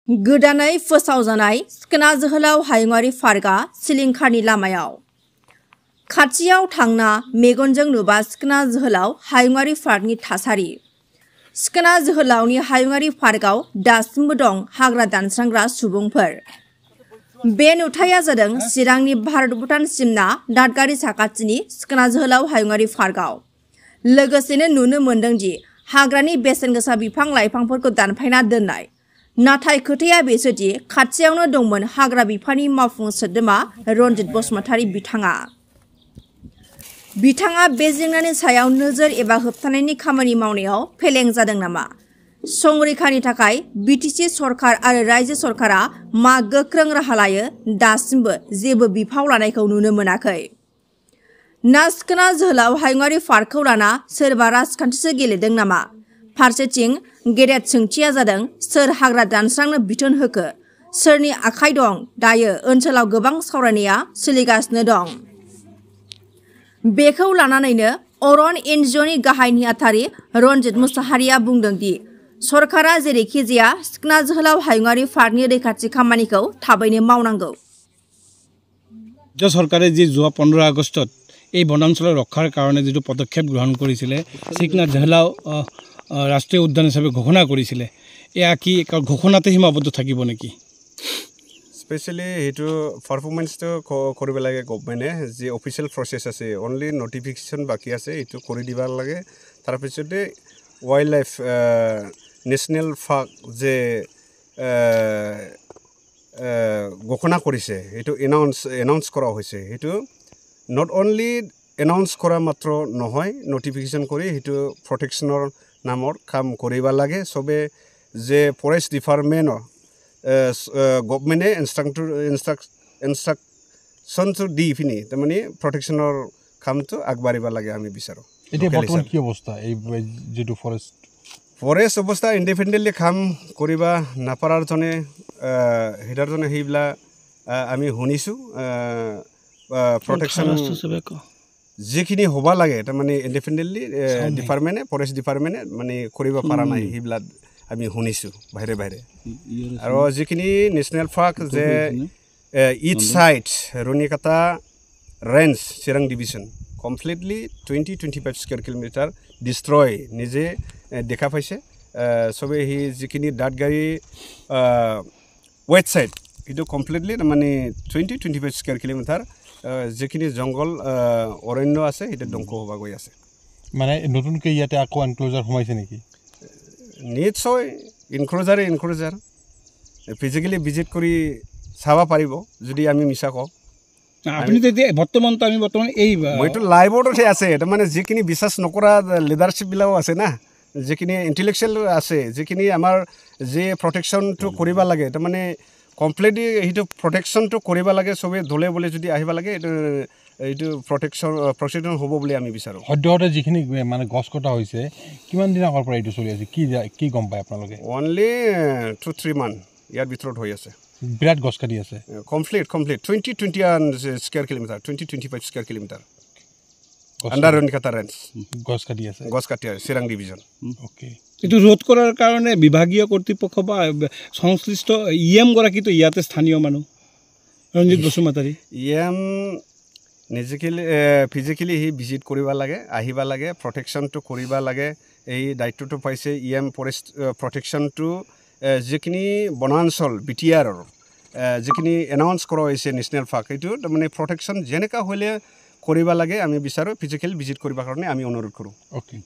गोदानै फोसावजानाय सिखोना जोहोलाव हायुङारि पार्कआ सिलिंखारनि लामायाव। खाथियाव थांना मेगनजों नुबा सिखोना जोहोलाव हायुङारि पार्कनि थासारि। सिखोना जोहोलावनि हायुङारि पार्कआव दासिमबो दं हाग्रा दानस्रांग्रा सुबुंफोर। बे नुथाया जादों चिरांनि भारत भुटान सिमना दादगारि साखाथिनि सिखोना जोहोलाव हायुङारि पार्कआव। लोगोसेनो नुनो मोन्दों दि हाग्रानि बेसेन गोसा बिफां लाइफांफोरखौ दानफायना दोननाय। नाथाय खोथाया बेसोदि खाथियावनो दंमोन हाग्रा बिफाननि मावफुं सोद्रोमा रनजित बसुमतारी बिथाङा बे जेंनानि सायाव नोजोर एबा होबथानायनि खामानि मावनायाव फेलें जादों नामा? संरैखानि थाखाय बिटिसि सरकार आरो रायजो सरकारा मा गोख्रों राहा लायो दासिमबो जेबो बिफाव लानायखौ नुनो मोनाखै। ना सिखोना जोहोलाव हायुङारि पार्कखौ लाना सोरबा राजखान्थिसो गेलेदों नामा? फारसेथिं गेदेर सोंथिया जादों सोर हाग्रा दानस्रांनो बिथोन होखो? सोरनि आखाइ दं? दायो ओनसोलाव गोबां सावरायनाया सोलिगासिनो दं। बेखौ लानानैनो अरन एनजिअनि गाहाय नेहाथारि रनजित मुसाहारिया बुंदों दि सरकारा जेरैखिजाया सिखोना जोहोलाव हायुङारि पार्कनि रैखाथि खामानिखौ थाबैनो मावनांगौ। চৰকাৰে যি যোৱা 15 আগষ্টত এই বনাঞ্চলৰ ৰক্ষাৰ কাৰণে যিটো পদক্ষেপ গ্ৰহণ কৰিছিলে চিকনা জহলাও ৰাষ্ট্ৰীয় উদ্যান হিচাপে ঘোষণা কৰিছিলে এয়া কি ঘোষণাতে সীমাবদ্ধ থাকিব নেকি? স্পেশালি এইটো পাৰফৰমেন্সটো কৰিব লাগে গভৰ্ণমেণ্টে যে অফিচিয়েল প্ৰসেস আছে অনলি নোটিফিকেশন বাকি আছে এইটো কৰি দিব লাগে। তাৰ পিছতে ওয়াইল্ড লাইফ ন্যাশনাল পাৰ্ক যে ঘোষণা কৰিছে এইটো এনাউন্স কৰা হৈছে। এইটো নট অনলি এনাউন্স কৰা মাত্ৰ নহয় নোটিফিকেশন কৰি এইটো প্ৰটেকশ্যনৰ নামৰ কাম কৰিব লাগে। সবে যে ফৰেষ্ট ডিপাৰ্টমেণ্টৰ গভৰ্ণমেণ্টে ইনষ্ট্ৰাকশ্যনটো দি পিনি তাৰমানে প্ৰটেকশ্যনৰ কামটো আগবাঢ়িব লাগে আমি বিচাৰোঁ। এতিয়া বৰ্তমান কি অৱস্থা এই যেটো ফৰেষ্ট অৱস্থা ইণ্ডিপেণ্ডেণ্টলি কাম কৰিব নাপাৰাৰ জনে সেইবিলাক আমি শুনিছোঁ। প্ৰটেকশ্যন যিখিনি হ'ব লাগে তাৰমানে ইণ্ডিপেণ্ডেণ্টলি ডিপাৰ্টমেণ্টে ফৰেষ্ট ডিপাৰ্টমেণ্টে মানে কৰিব পৰা নাই সেইবিলাক আমি শুনিছোঁ বাহিৰে বাহিৰে। আৰু যিখিনি নেশ্যনেল পাৰ্ক যে east side Runikata range Chirang division completely 20-25 square kilometre destroy নিজে দেখা পাইছে। সবে সেই যিখিনি দাঁতগাড়ী ৱেষ্ট সাইড এইটো কমপ্লিটলি মানে 20-25 স্কয়াৰ কিলোমিটাৰ যিখিনি জংগল অৰণ্য আছে সেইটো ধ্বংস হ'ব গৈ আছে। মানে নতুনকৈ ইয়াতে আকৌ এনক্লোজাৰ সোমাইছে নেকি? নিশ্চয় ইনক্লোজাৰ ফিজিকেলি ভিজিট কৰি চাব পাৰিব যদি আমি মিছা কওঁ। আপুনি বৰ্তমান এই মইতো লাইভতে আছে তাৰমানে যিখিনি বিশ্বাস নকৰা লিডাৰশ্বিপবিলাকো আছে না, যিখিনি ইণ্টেলেকচুৱেল আছে, যিখিনি আমাৰ যে প্ৰটেকশ্যনটো কৰিব লাগে তাৰমানে কমপ্লিটলি সেইটো প্ৰটেকশ্যনটো কৰিব লাগে। চবেই ধলে বুলি যদি আহিব লাগে এইটো প্ৰটেকশ্যন হ'ব বুলি আমি বিচাৰোঁ। সদ্যহতে যিখিনি মানে গছ কটা হৈছে কিমান দিন আগৰ পৰা এইটো চলি আছে কি গম পায় আপোনালোকে? অনলি 2-3 মান্থ ইয়াৰ ভিতৰত হৈ আছে। বিৰাট গছ কাটি আছে complete 20-20 square kilometre 20-25 square kilometre under Runikata range গছ কাটি আছে চিৰাং ডিভিজন। ওকে, এইটো ৰোধ কৰাৰ কাৰণে বিভাগীয় কৰ্তৃপক্ষ বা সংশ্লিষ্ট ইএম গৰাকীতো ইয়াতে স্থানীয় মানুহ ৰঞ্জিত বসুমতাৰী ইএম ফিজিকেলি সি ভিজিট কৰিব লাগে, আহিব লাগে, প্ৰটেকশ্যনটো কৰিব লাগে। এই দায়িত্বটো পাইছে ইএম ফৰেষ্ট প্ৰটেকশ্যনটো যিখিনি বনাঞ্চল বিটিআৰৰ যিখিনি এনাউন্স কৰা হৈছে নেশ্যনেল পাৰ্ক এইটো তাৰমানে প্ৰটেকশ্যন যেনেকুৱা হ'লে কৰিব লাগে আমি বিচাৰোঁ। ফিজিকেল ভিজিট কৰিবৰ কাৰণে আমি অনুৰোধ কৰোঁ। অ'কে।